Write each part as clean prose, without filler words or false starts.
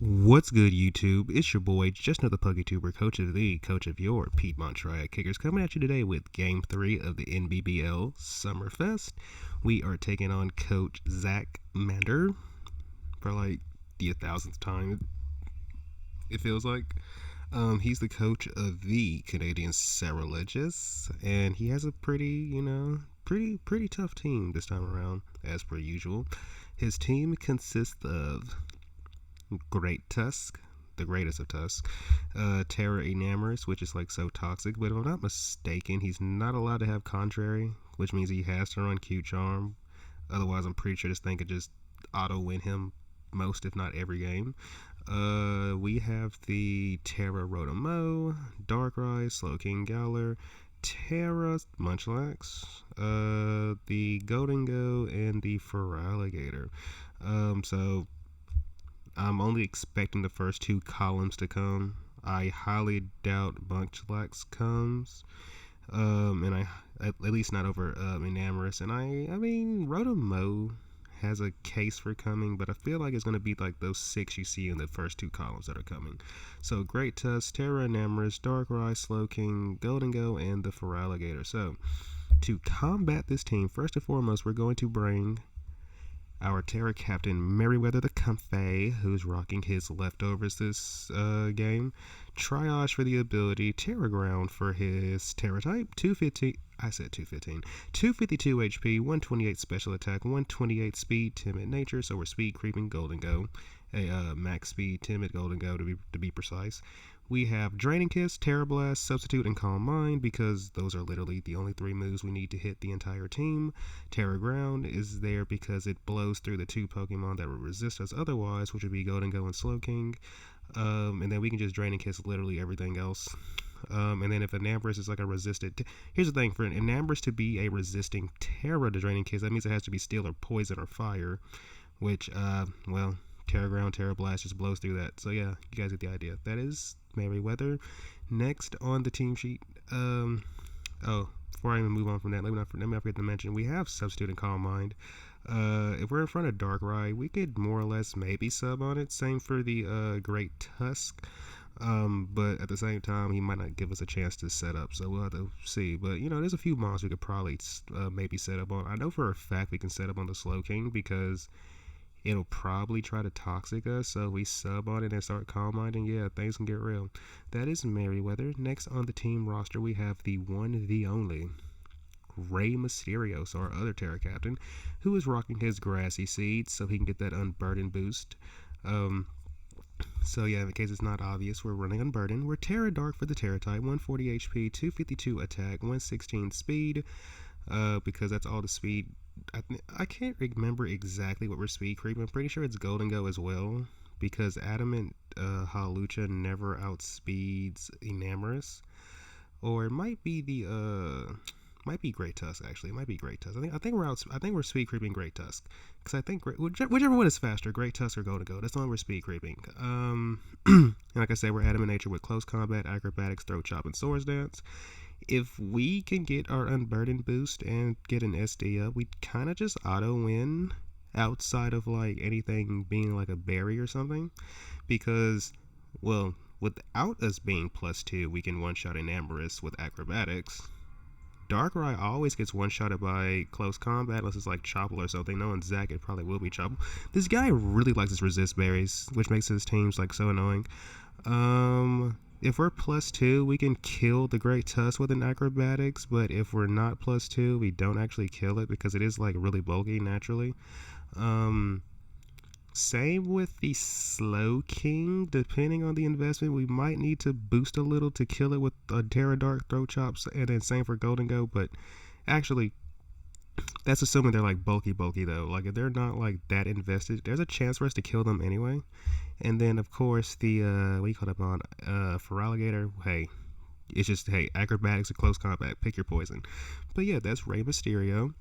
What's good, YouTube? It's your boy, just another PuckyTuber, coach of the coach of your Piedmont Triad Kickers, coming at you today with Game 3 of the NBBL SummerFest. We are taking on Coach Zach Mander for like the 1,000th time, it feels like. He's the coach of the Canadian Ceruledges, and he has a pretty tough team this time around, as per usual. His team consists of Great Tusk, the greatest of Tusk, Terra Enamorous, which is like so toxic, but if I'm not mistaken, he's not allowed to have Contrary, which means he has to run Cute Charm. Otherwise, I'm pretty sure this thing could just auto win him most, if not every game. We have the Terra Rotamo, Darkrai, Slowking Gowler, Terra Munchlax, the Golden Go, and the Feraligatr. So I'm only expecting the first two columns to come. I highly doubt Munchlax comes. And I at least not over Enamorous. And I mean Rotamo has a case for coming, but I feel like it's gonna be like those six you see in the first two columns that are coming. So Great Tusk, Terra Enamorous, Darkrai, Slowking, Golden Go, and the Feraligatr. So to combat this team, first and foremost, we're going to bring our Terra Captain Merryweather the Comfey, who's rocking his leftovers this game. Triage for the ability, Terra Ground for his Terra type, 252 HP, 128 special attack, 128 speed, timid nature, so we're speed creeping Golden Go. A max speed, timid Golden Go to be precise. We have Draining Kiss, Terra Blast, Substitute, and Calm Mind, because those are literally the only three moves we need to hit the entire team. Terra Ground is there because it blows through the two Pokemon that would resist us otherwise, which would be Golden Go and Slowking. And then we can just Draining Kiss literally everything else. And then if Enamorous is like a resisted... Here's the thing, for an Enamorous to be a resisting Terra to Draining Kiss, that means it has to be Steel or Poison or Fire, which, well, Terra Ground, Terra Blast just blows through that. So yeah, you guys get the idea. That is Merryweather. Next on the team sheet, before I even move on from that, let me not forget to mention, we have Substitute and Calm Mind. If we're in front of Darkrai, we could more or less maybe sub on it. Same for the Great Tusk. But at the same time, he might not give us a chance to set up, so we'll have to see. But, there's a few monsters we could probably maybe set up on. I know for a fact we can set up on the Slowking because it'll probably try to toxic us, so we sub on it and start calm minding. Yeah, things can get real. That is Merryweather. Next on the team roster, we have the one, the only Rey Mysterio, so our other Terra Captain, who is rocking his Grassy Seeds so he can get that Unburden boost. So yeah, in case it's not obvious, we're running Unburden. We're Terra Dark for the Terra type, 140 HP, 252 attack, 116 speed, because that's all the speed. I can't remember exactly what we're speed creeping. I'm pretty sure it's Golden Go as well, because Adamant Hawlucha never outspeeds Enamorous. Or it might be Great Tusk, actually. It might be Great Tusk. I think we're speed creeping Great Tusk, because I think whichever one is faster, Great Tusk or Golden Go, that's the one we're speed creeping. And like I said, we're Adamant Nature with Close Combat, Acrobatics, Throat Chop, and Swords Dance. If we can get our Unburden boost and get an SD up, we kind of just auto win outside of like anything being like a berry or something, because, well, without us being +2, we can one-shot Enamorous with Acrobatics. Darkrai always gets one-shotted by Close Combat unless it's like Chopple or something. Knowing Zach, it probably will be Chopple. This guy really likes his resist berries, which makes his teams like so annoying. If we're +2, we can kill the Great Tusk with an Acrobatics, but if we're not +2, we don't actually kill it because it is like really bulky naturally. Same with the Slowking. Depending on the investment, we might need to boost a little to kill it with a Terra Dark, Throat Chops, and then same for Golden Go, but actually, that's assuming they're like bulky though. Like if they're not like that invested, there's a chance for us to kill them anyway. And then of course the what do you call it on Feraligatr? Hey, it's just Acrobatics or Close Combat, pick your poison. But yeah, that's Rey Mysterio.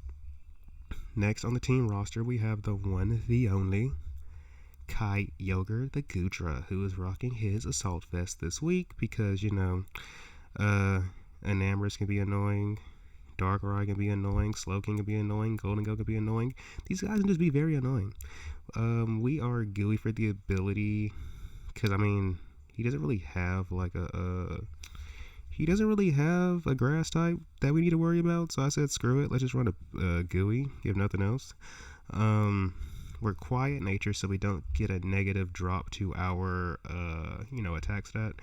Next on the team roster, we have the one, the only Kyogre the Goodra, who is rocking his Assault Vest this week because Enamorous can be annoying. Darkrai can be annoying, Slowking can be annoying, Golden Go can be annoying. These guys can just be very annoying. We are gooey for the ability. because I mean, he doesn't really have like he doesn't really have a grass type that we need to worry about. So I said, screw it. Let's just run a gooey, if nothing else. We're quiet nature, so we don't get a negative drop to our, attack stat.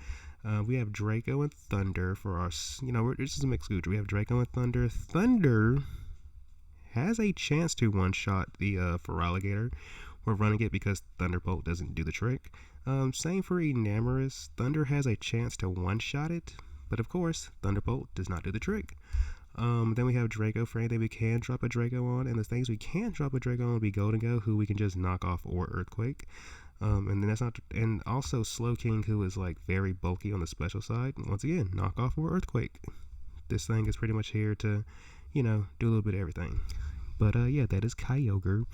We have Draco and Thunder for our, this is a mixed Gooch. We have Draco and Thunder. Thunder has a chance to one-shot the Feraligatr. We're running it because Thunderbolt doesn't do the trick. Same for Enamorous. Thunder has a chance to one-shot it, but of course, Thunderbolt does not do the trick. Then we have Draco for anything we can drop a Draco on, and the things we can't drop a Draco on would be Golden Go, who we can just knock off, or Earthquake. And then that's not, and also Slowking, who is like very bulky on the special side. Once again, knock off or Earthquake. This thing is pretty much here to, do a little bit of everything. But yeah, that is Kyogre.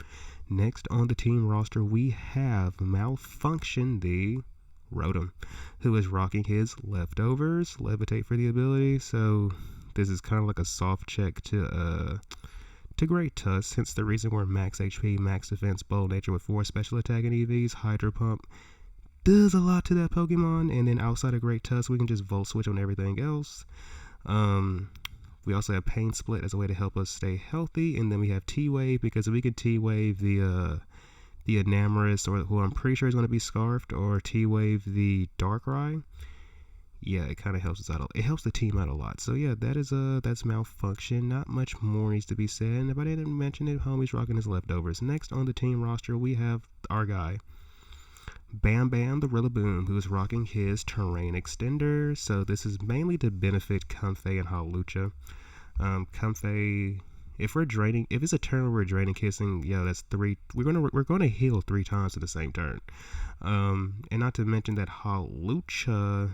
Next on the team roster, we have Malfunction, the Rotom, who is rocking his Leftovers, Levitate for the ability. So this is kind of like a soft check to Great Tusk, hence the reason we're max HP, max defense, bold nature with 4 special attack and EVs. Hydro Pump does a lot to that Pokemon, and then outside of Great Tusk, we can just Volt Switch on everything else. We also have Pain Split as a way to help us stay healthy, and then we have T-Wave, because if we could T-Wave the Enamorous, or who I'm pretty sure is going to be Scarfed, or T-Wave the Darkrai, yeah, it kind of helps us out. It helps the team out a lot. So yeah, that's Malfunction. Not much more needs to be said. And if I didn't mention it, homie's rocking his Leftovers. Next on the team roster, we have our guy, Bam Bam the Rillaboom, who is rocking his Terrain Extender. So this is mainly to benefit Comfey and Hawlucha. Comfey, if it's a turn where we're draining kissing, yeah, that's 3. We're gonna heal 3 times in the same turn. And not to mention that Hawlucha,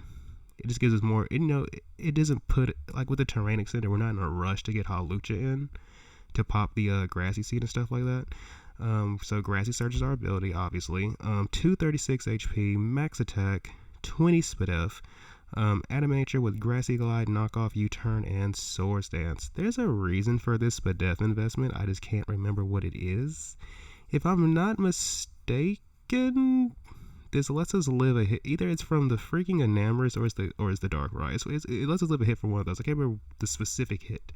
it just gives us more, it doesn't put, like with the Terrain Extender, we're not in a rush to get Hawlucha in to pop the Grassy Seed and stuff like that. So Grassy Surge is our ability, obviously. 236 HP, max attack, 20 Spidef, Adamature with Grassy Glide, Knockoff, U-Turn, and Swords Dance. There's a reason for this Spidef investment, I just can't remember what it is. If I'm not mistaken, this lets us live a hit. Either it's from the freaking Enamorous or it's the Darkrai. It lets us live a hit from one of those. I can't remember the specific hit,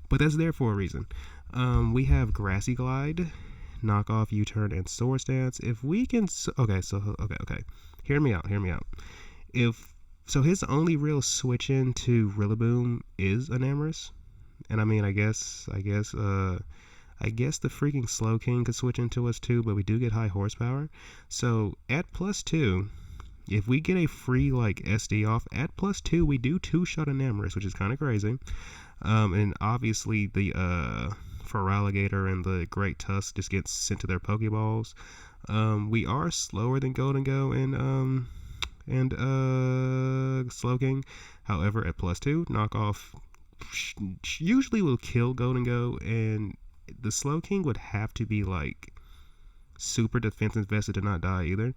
but that's there for a reason. We have Grassy Glide, Knockoff, U-Turn, and Swords Dance. If we can, okay. Hear me out. So his only real switch in to Rillaboom is Enamorous, and I mean, I guess the freaking Slowking could switch into us too, but we do get high horsepower. So at +2, if we get a free like SD off, at +2 we do 2-shot Enamorous, which is kind of crazy. And obviously the Feraligatr and the Great Tusk just get sent to their Pokeballs. We are slower than Golden Go and Slowking. However, at +2, Knockoff usually will kill Golden Go, and the Slowking would have to be like super defense invested to not die either.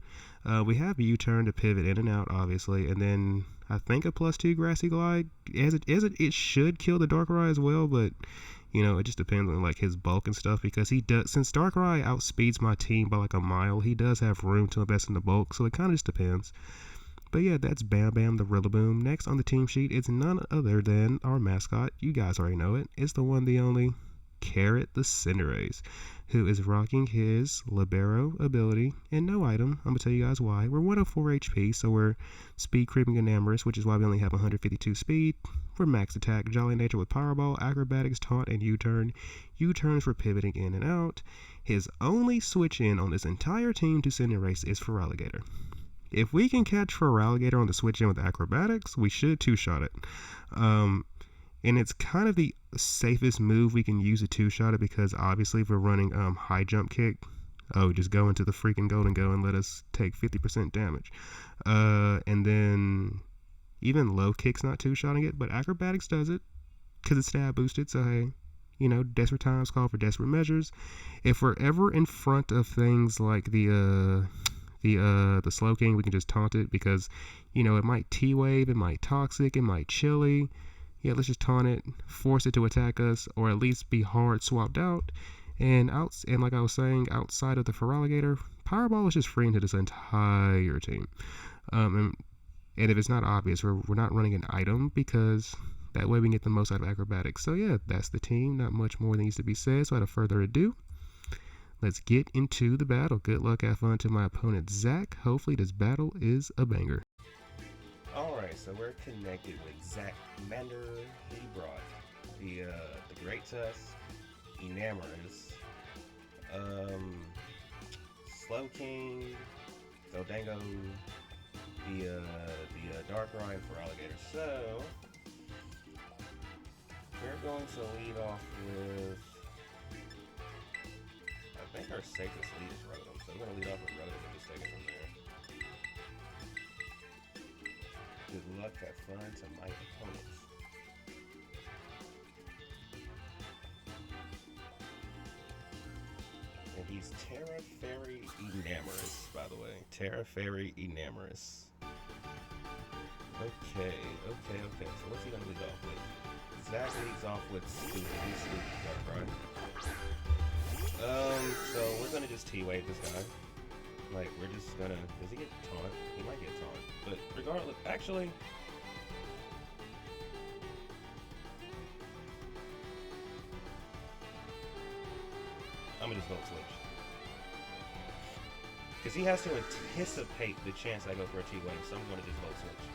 We have U-Turn to pivot in and out, obviously, and then I think a +2 Grassy Glide, it should kill the Darkrai as well, but it just depends on like his bulk and stuff, because he does, since Darkrai outspeeds my team by like a mile, he does have room to invest in the bulk, so it kind of just depends. But yeah, that's Bam Bam the Rillaboom. Next on the team sheet, it's none other than our mascot. You guys already know it. It's the one, the only, Carrot the Cinderace, who is rocking his Libero ability and no item. I'm going to tell you guys why. We're 104 HP, so we're speed creeping Enamorous, which is why we only have 152 speed. We're max attack, Jolly Nature with Powerball, Acrobatics, Taunt, and U-Turn. U-Turns for pivoting in and out. His only switch in on this entire team to Cinderace is Feraligatr. If we can catch Feraligatr on the switch in with Acrobatics, we should 2-shot it. And it's kind of the safest move we can use to 2-shot it, because obviously if we're running high jump kick, just go into the freaking Golden Go and let us take 50% damage. And then even low kick's not 2-shotting it, but Acrobatics does it because it's stab boosted. So hey, desperate times call for desperate measures. If we're ever in front of things like the Slowking, we can just taunt it, because it might T-Wave, it might Toxic, it might Chili. Yeah, let's just taunt it, force it to attack us, or at least be hard swapped out, And like I was saying, outside of the Feraligatr, Powerball is just free into this entire team. And if it's not obvious, we're not running an item because that way we can get the most out of acrobatics. So yeah, that's the team. Not much more needs to be said. So without further ado, let's get into the battle. Good luck, have fun to my opponent, Zach. Hopefully this battle is a banger. Alright, so we're connected with Zach Commander. He brought the Great Tusk, Enamorous, Slow King, Zodango, the Dark Ryan Feraligatr. So we're going to lead off with, I think our safest lead is Rotom, so we're going to lead off with Rotom and just take it from there. Good luck, have fun to my opponents. And he's Terra Fairy Enamorous, by the way. Terra Fairy Enamorous. Okay. So what's he gonna lead off with? Zach leads off with Stupid Dark Ride. So we're gonna just T-Wave this guy. Like, we're just gonna... Does he get taunt? He might get taunt. But regardless... Actually... I'm gonna just Volt Switch. Because he has to anticipate the chance I go for a T-Wave, so I'm gonna just Volt Switch.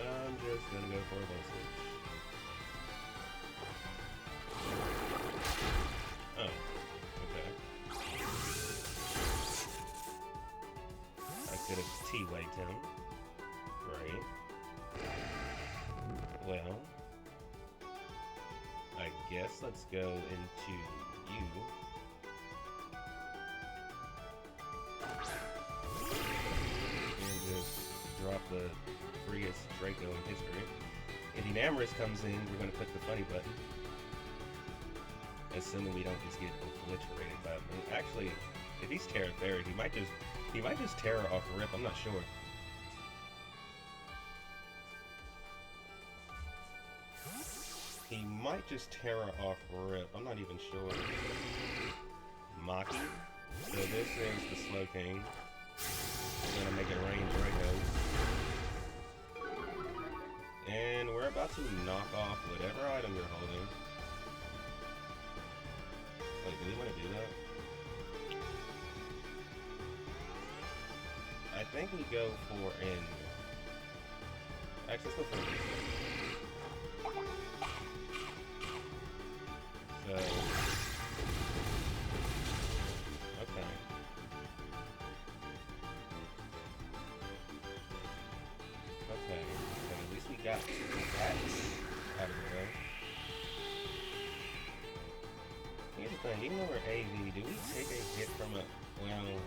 I'm just gonna go for a Volt Switch. Oh, okay. I could have T-Waved him. Great. Well, I guess let's go into you. And just drop the freest Draco in history. If Enamorous comes in, we're going to click the funny button. Assuming we don't just get obliterated by him. Actually, if he's Terra Fairy, he might just Terra off rip, I'm not sure. He might just Terra off rip, I'm not even sure. Maki. So this is the Slow King. We're gonna make it rain Dracos. And we're about to knock off whatever item you're holding. Wait, do we want to do that? I think we go for an... Actually, let's go for an... So... Okay. Okay, so at least we got that out of the way. Here's the thing, even though we're AV, do we take a hit from a... Well,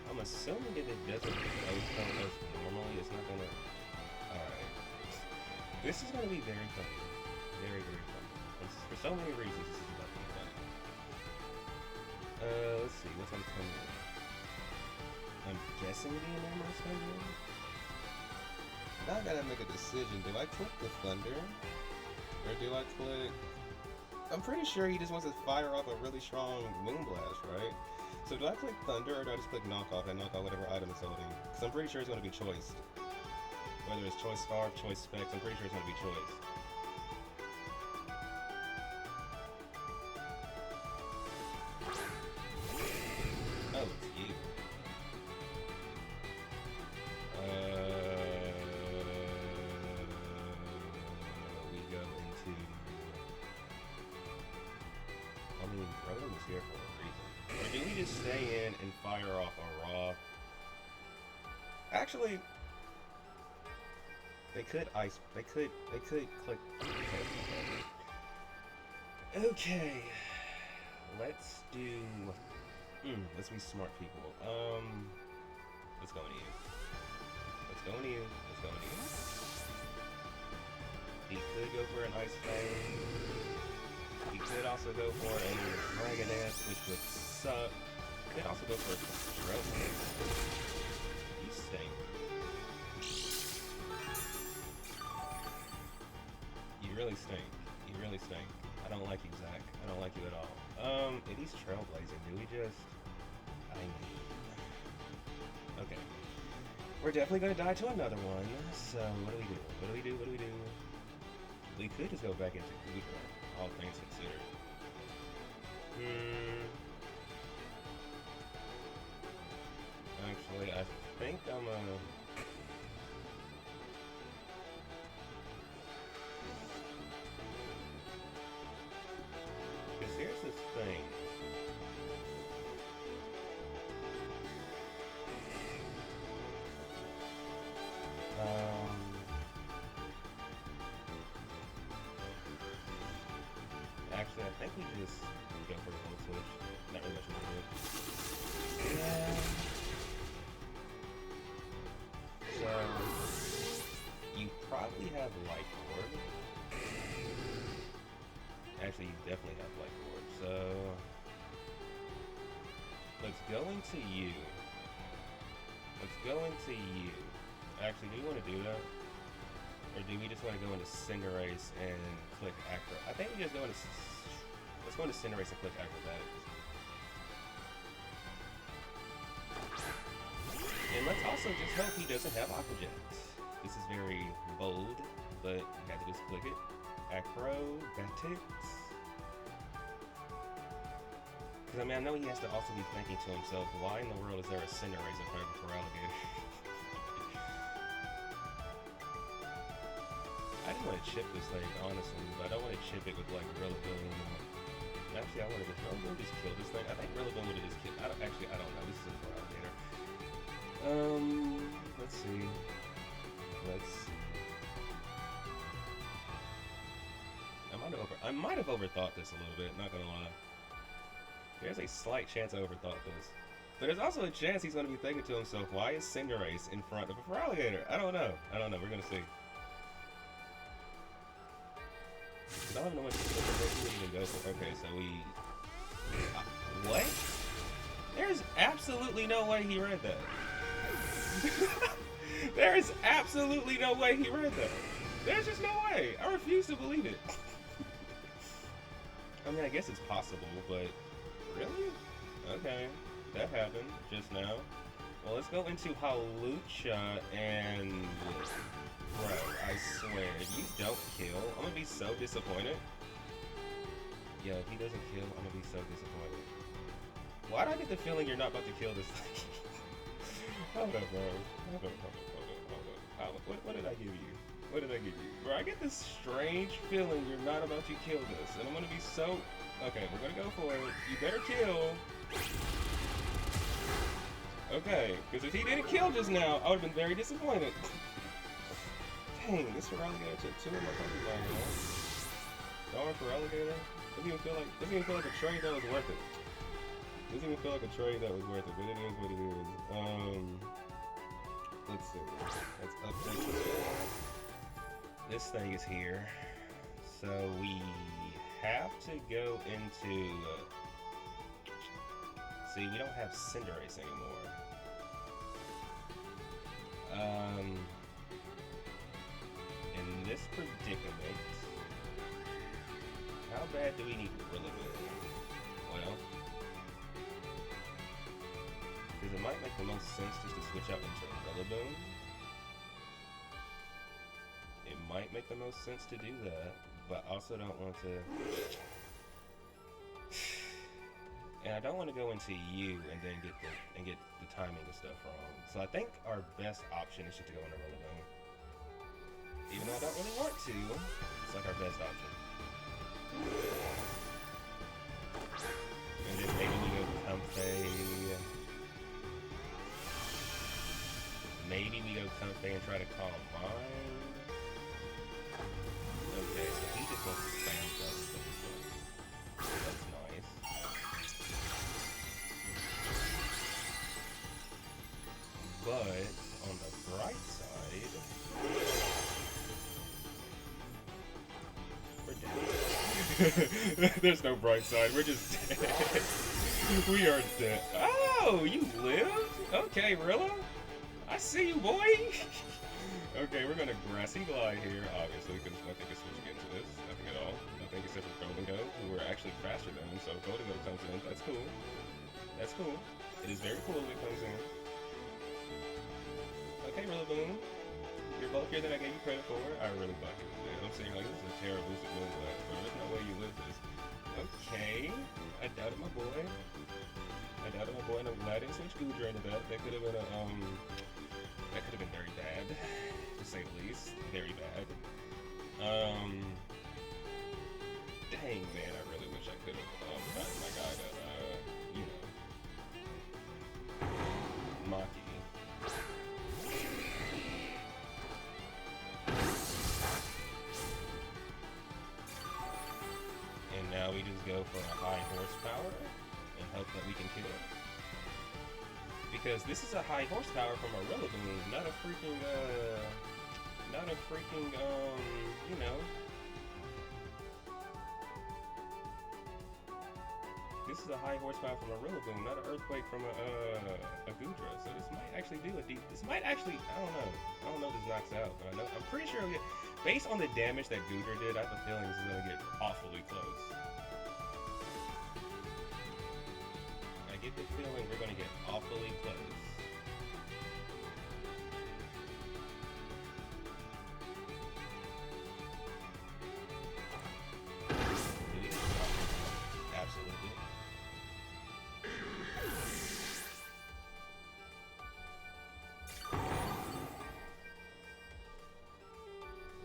I'm assuming if it doesn't outcome us normally, it's not gonna... Alright. This is gonna be very funny. Very, very funny. And for so many reasons, this is about to be funny. Let's see, what's on coming in? I'm guessing the Enamorous comes in? Now I gotta make a decision. Do I click the Thunder? Or do I click... I'm pretty sure he just wants to fire off a really strong Moonblast, right? So do I click Thunder or do I just click Knockoff and knock out whatever item it's holding? Because I'm pretty sure it's going to be Choice. Whether it's Choice Scarf, Choice Specs, I'm pretty sure it's going to be Choice. Oh, it's you. We go into... I mean, Rotom is here for a reason. Or do we just stay in and fire off a raw? Actually, they could ice. They could click. Okay, let's do. Let's be smart people. Let's go into you. Let's go into you. Let's go into you. He could go for an Ice Fang. He could also go for a Dragoness, which would suck. He could also go for a Stroke. You stink. You really stink. You really stink. I don't like you, Zach. I don't like you at all. It is trailblazing. Do we just... I mean... Okay. We're definitely gonna die to another one. So, what do we do? What do we do? What do we do? We could just go back into Gudra, all things considered. Actually, I think I'm because here's this thing. Actually, I think we just go for a full switch. Not really much more to it. Yeah. So, you probably have Life Orb. Actually, you definitely have Life Orb. So, let's go into you. Let's go into you. Actually, do you want to do that? Or do we just want to go into Cinderace and click Acro? I think we just go into... Let's go into Cinderace and click Acrobatics. And let's also just hope he doesn't have Aqua Jet. This is very bold, but we have to just click it. Acrobatics. Because, I mean, I know he has to also be thinking to himself, why in the world is there a Cinderace in front of a Feraligatr? I just want to chip this thing, honestly, but I don't want to chip it with, like, Rillaboom. Actually, I want to just kill this thing. I think Rillaboom would have just killed... I don't know. This is a Feraligatr. Let's see. I might have overthought this a little bit, not gonna lie. There's a slight chance I overthought this. But there's also a chance he's gonna be thinking to himself, why is Cinderace in front of a Feraligatr? I don't know. We're gonna see. I don't even know what we even go for. Okay, so we... what? There's absolutely no way he read that. There is absolutely no way he read that. There's just no way. I refuse to believe it. I mean, I guess it's possible, but... really? Okay, that happened just now. Well, let's go into Hawlucha and... bro, I swear, if you don't kill, I'm gonna be so disappointed. Yo, if he doesn't kill, I'm gonna be so disappointed. Why do I get the feeling you're not about to kill this thing? Hold up, bro. Hold up. What did I give you? What did I give you? Bro, I get this strange feeling you're not about to kill this, and I'm gonna be so... okay, we're gonna go for it. You better kill. Okay, because if he didn't kill just now, I would have been very disappointed. Dang, this Feraligatr took 2 of my Pokemon, you know? Darn Feraligatr. Doesn't even feel like a trade that was worth it. Doesn't even feel like a trade that was worth it, but it is what it is. Let's see. Let's update this one. This thing is here. So we have to go into... see, we don't have Cinderace anymore. In this predicament, how bad do we need Rillaboom? Well, because it might make the most sense just to switch out into Rillaboom. It might make the most sense to do that, but I also don't want to... and I don't want to go into you and then get the timing and stuff wrong. So I think our best option is just to go into Rillaboom. Even though I don't really want to, it's like our best option. And then maybe we go Comfey. Maybe we go Comfey and try to calm mine. Okay, so he just wants to spam those things. That's nice. But on the bright side, we're dead. There's no bright side. We're just dead. We are dead. Oh, you lived? Okay, Rilla. I see you, boy. Okay, we're gonna Grassy Glide here, obviously, because nothing can switch into this. Nothing at all. think, except for Golden Go, who were actually faster than him. So Golden Go comes in. That's cool. That's cool. It is very cool when it comes in. Okay, Rillaboom. You're bulkier than I gave you credit for. I really bucket. I'm saying, like, this is a terror boosted move, but there's no way you live this. Okay. I doubted my boy. And I'm glad I didn't switch Goodra into that. That could have been very bad, to say the least. Very bad. Dang, man, I really wish I could have gotten my guy to, Maki. And now we just go for a high horsepower and hope that we can kill it. Because this is a high horsepower from a Rillaboom, not a freaking, you know. This is a high horsepower from a Rillaboom, not an Earthquake from a Goodra. So this might actually do a deep. This might actually. I don't know if this knocks out, but I'm pretty sure it'll get. Based on the damage that Goodra did, I have a feeling this is gonna get awfully close. I get the feeling we're gonna get awfully close. Absolutely.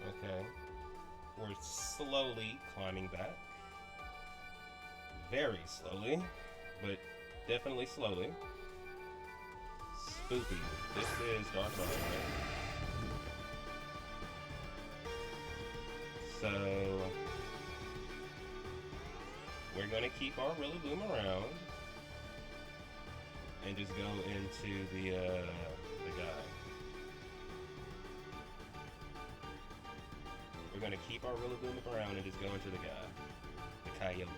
Okay. We're slowly climbing back. Very slowly, but definitely slowly. Spooky. This is Dark Ride, right? So we're gonna keep our Rillaboom around and just go into the guy. We're gonna keep our Rillaboom around and just go into the guy, the Kyogre.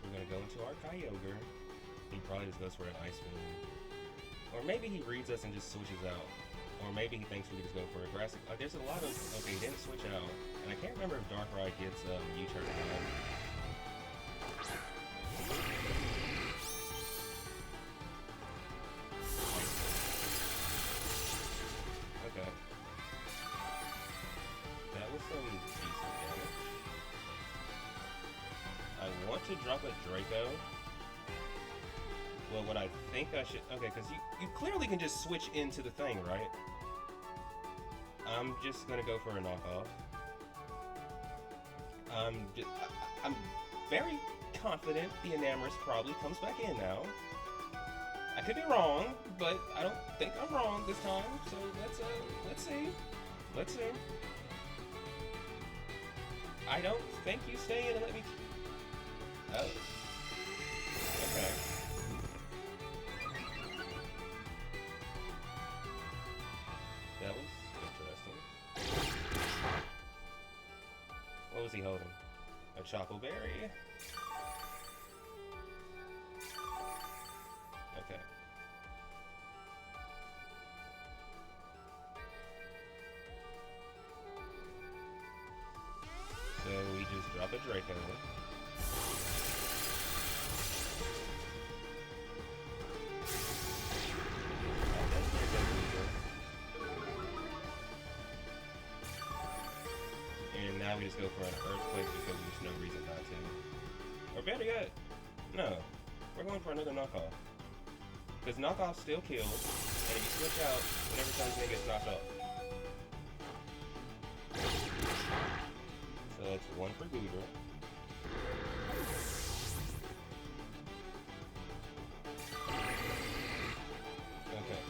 We're gonna go into our Kyogre. He probably just goes for an Ice Beam, or maybe he reads us and just switches out. Or maybe he thinks we can just go for a grass. There's a lot of. Okay, he didn't switch out. And I can't remember if Darkrai gets U-turn or not. Okay. That was some decent damage. I want to drop a Draco. Well, what I think I should. Okay, because you clearly can just switch into the thing, right? I'm just gonna go for a knockoff. I'm very confident the Enamorus probably comes back in now. I could be wrong, but I don't think I'm wrong this time. So let's see. Let's see. I don't think you stay in and let me. Oh. Okay. That was interesting. What was he holding? A Choco Berry? Okay. So we just drop a Draco. And now we just go for an Earthquake because there's no reason not to. Or better yet, no. We're going for another knockoff. Because knockoff still kills, and if you switch out, whenever something gets knocked off. So that's one for Goodra. Okay.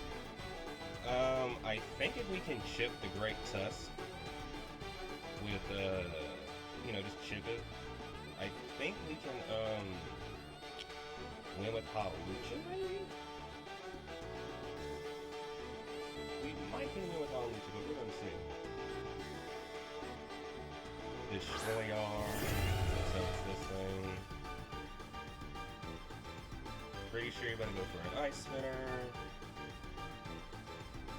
I think if we can chip the Great Tusk with, just chip it, I think we can, win with Hawlucha, maybe? We might can win with Hawlucha, but we're gonna see. Destroy Yarn, so it's this thing. Pretty sure you're gonna go for an Ice Spinner.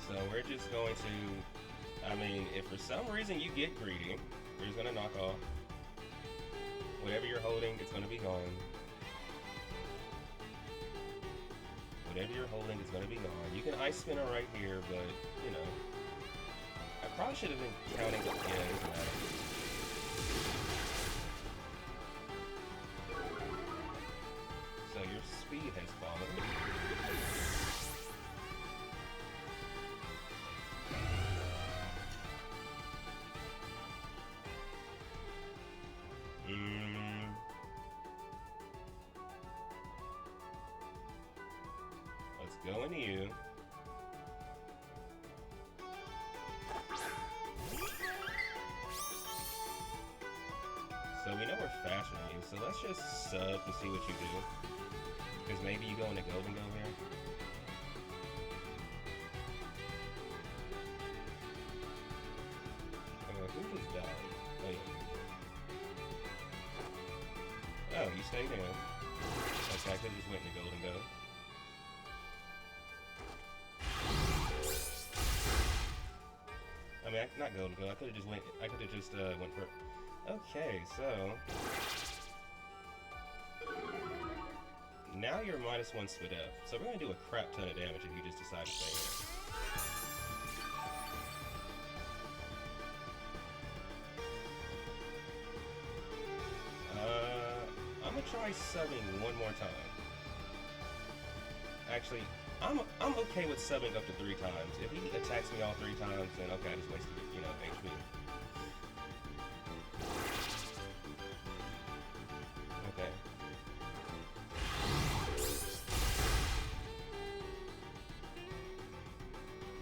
So we're just going to I mean, if for some reason you get greedy, you're just gonna knock off. Whatever you're holding, it's gonna be gone. Whatever you're holding is gonna be gone. You can ice spinner right here, but you know, I probably should have been counting. Yeah, it doesn't matter. So your speed has fallen. Let's go into you. So we know we're faster than you, so let's just sub to see what you do. Because maybe you go into Golden Go here. Who just died? Oh, yeah. Oh, you stayed in. Okay, I could've just went into Golden Go. I mean, not Golden Go. I could've just went for... Okay, so... Now you're -1 spit up. So we're gonna do a crap ton of damage if you just decide to stay in. I'm gonna try subbing one more time. Actually, I'm okay with subbing up to 3 times. If he attacks me all 3 times, then okay, I just wasted, you know, HP. Okay.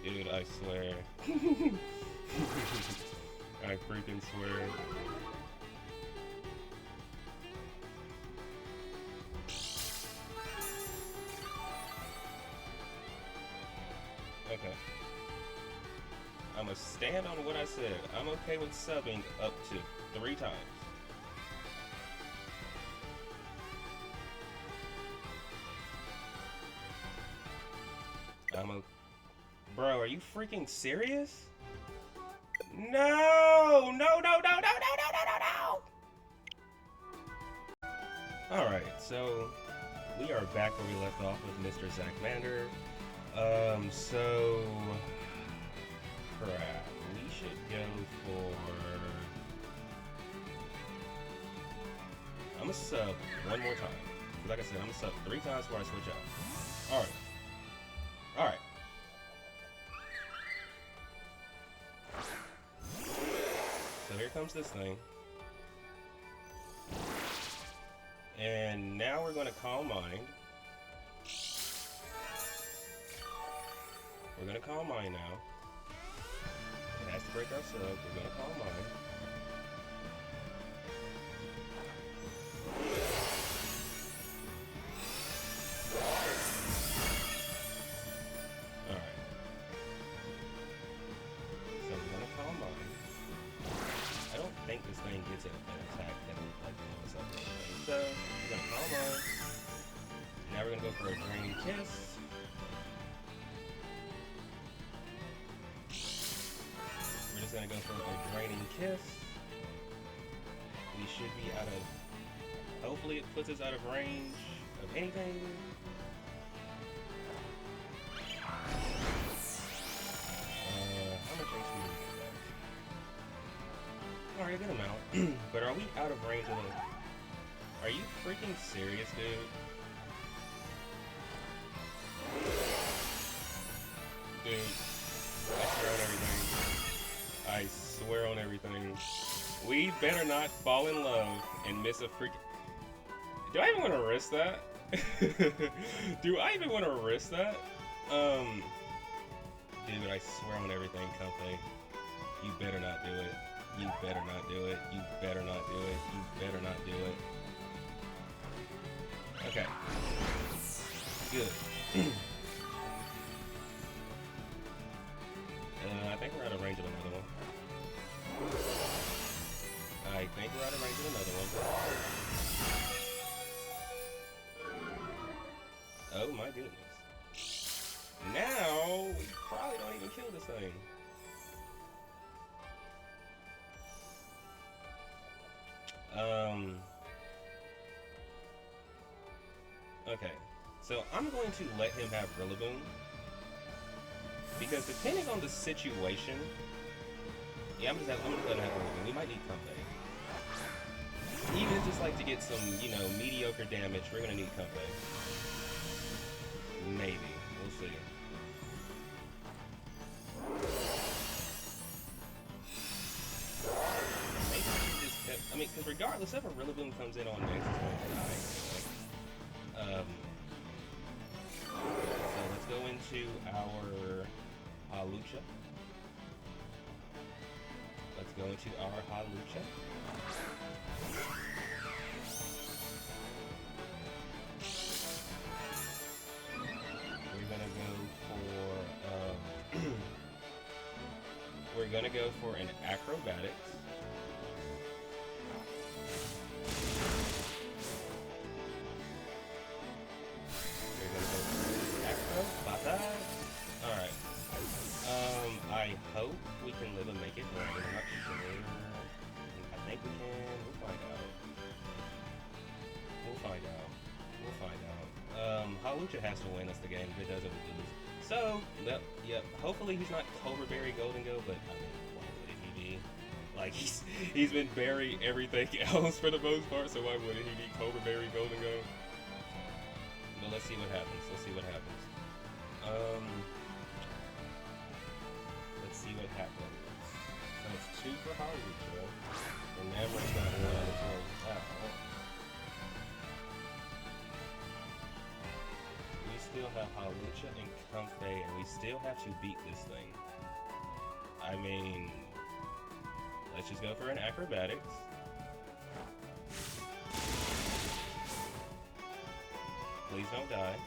Dude, I swear. I freaking swear. Okay. I'm gonna stand on what I said. I'm okay with subbing up to 3 times. Bro, are you freaking serious? No! No, no, no, no, no, no, no, no, no! Alright, so we are back where we left off with Mr. Zach Mander. So crap. We should go for... I'm gonna sub one more time. Like I said, I'm gonna sub 3 times before I switch out. Alright. Alright. So here comes this thing. And now we're gonna Calm Mind. We're gonna Calm Mind now. It has to break our sub. We're gonna Calm Mind. Alright. So we're gonna Calm Mind. I don't think this thing gets an attack that would like blow us up or anything. So we're gonna Calm Mind. Now we're gonna go for a Draining Kiss. Gonna go for a Draining Kiss. We should be out of... Hopefully it puts us out of range of anything. How much HP do we get back? Alright, a good amount. But are we out of range of it? Are you freaking serious, dude? Dude, I swear on everything. I swear on everything. We better not fall in love and miss a freaking... Do I even want to risk that? Do I even want to risk that? Dude, I swear on everything, company. You better not do it. You better not do it. You better not do it. You better not do it. Okay. Good. I think we're out of range of another one. I think we're out of range of another one. Oh my goodness. Now, we probably don't even kill this thing. Okay. So I'm going to let him have Rillaboom. Because depending on the situation, yeah, I'm just let him have Rillaboom. We might need Comfey. Even just like to get some, mediocre damage, we're gonna need Comfey. Maybe. We'll see. Maybe he just kept, because regardless if a Rillaboom comes in on next, it's going to die. So let's go into our Hawlucha. Let's go into our Hawlucha. We're gonna go for an Acrobatics. We're gonna go for Acrobatics. Alright. I hope we can live and make it, but I'm not sure. I think we can. We'll find out. We'll find out. Hawlucha has to win us the game. If it doesn't, we lose. So, yep. Hopefully he's not Cobra Berry Golden Go, but I mean, why would he be? Like he's been Berry everything else for the most part, so why wouldn't he be Cobra Berry Golden Go? But let's see what happens. Let's see what happens. So it's 2 for Hawlucha, and Namor's got 1 as well. We still have Hawlucha and Comfey, and we still have to beat this thing. I mean, let's just go for an Acrobatics. Please don't die.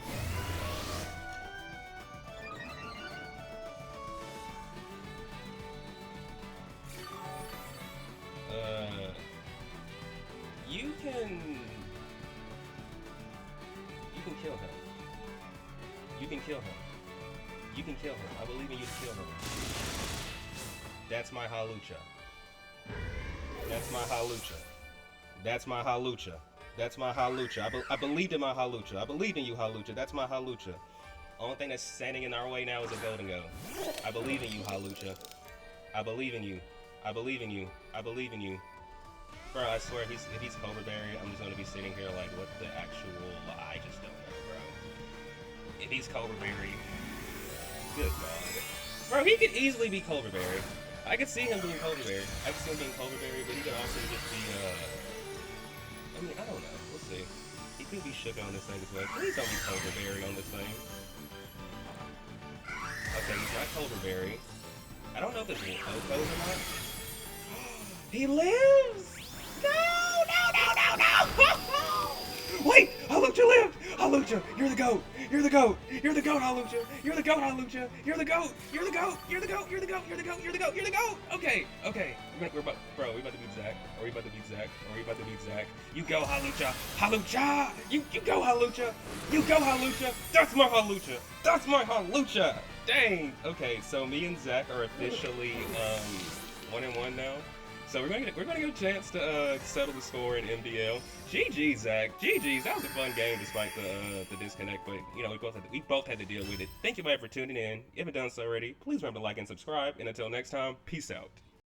You can kill him. You can kill him. You can kill him. I believe in you to kill him. That's my Hawlucha. That's my Hawlucha. That's my Hawlucha. That's my Hawlucha. I believed in my Hawlucha. I believed in you, Hawlucha. That's my Hawlucha. Only thing that's standing in our way now is a Golden Go. I believe in you, Hawlucha. I believe in you. I believe in you. I believe in you. Bro, I swear, if he's Cobra Berry, I'm just gonna be sitting here like, what the actual... I just don't know, bro. If he's Cobra Berry... Good God. Bro, he could easily be Cobra Berry. I could see him being Cobra Berry. I could see him being Cobra Berry, but he could also just be, I mean, I don't know. We'll see. He could be shook on this thing as well. Please don't be Cobra Berry on this thing. Okay, he's not Cobra Berry. I don't know if it's Oko or not. He lives! No! Wait! Hawlucha lived! Hawlucha, you're the GOAT! You're the GOAT! You're the GOAT, Hawlucha! You're the GOAT, Hawlucha! You're the GOAT! You're the GOAT! You're the GOAT! You're the GOAT! You're the GOAT! You're the GOAT! You're the GOAT! Okay. Bro, we about to beat Zach. Are we about to beat Zach? You go, Hawlucha! Hawlucha! You go, Hawlucha! You go, Hawlucha! That's my Hawlucha! That's my Hawlucha! Dang! Okay, so me and Zach are officially 1-1 now. So we're gonna get a chance to settle the score in NBL. GG, Zach. GG's. That was a fun game despite the disconnect, but we both had to deal with it. Thank you, everybody, for tuning in. If you haven't done so already, please remember to like and subscribe. And until next time, peace out.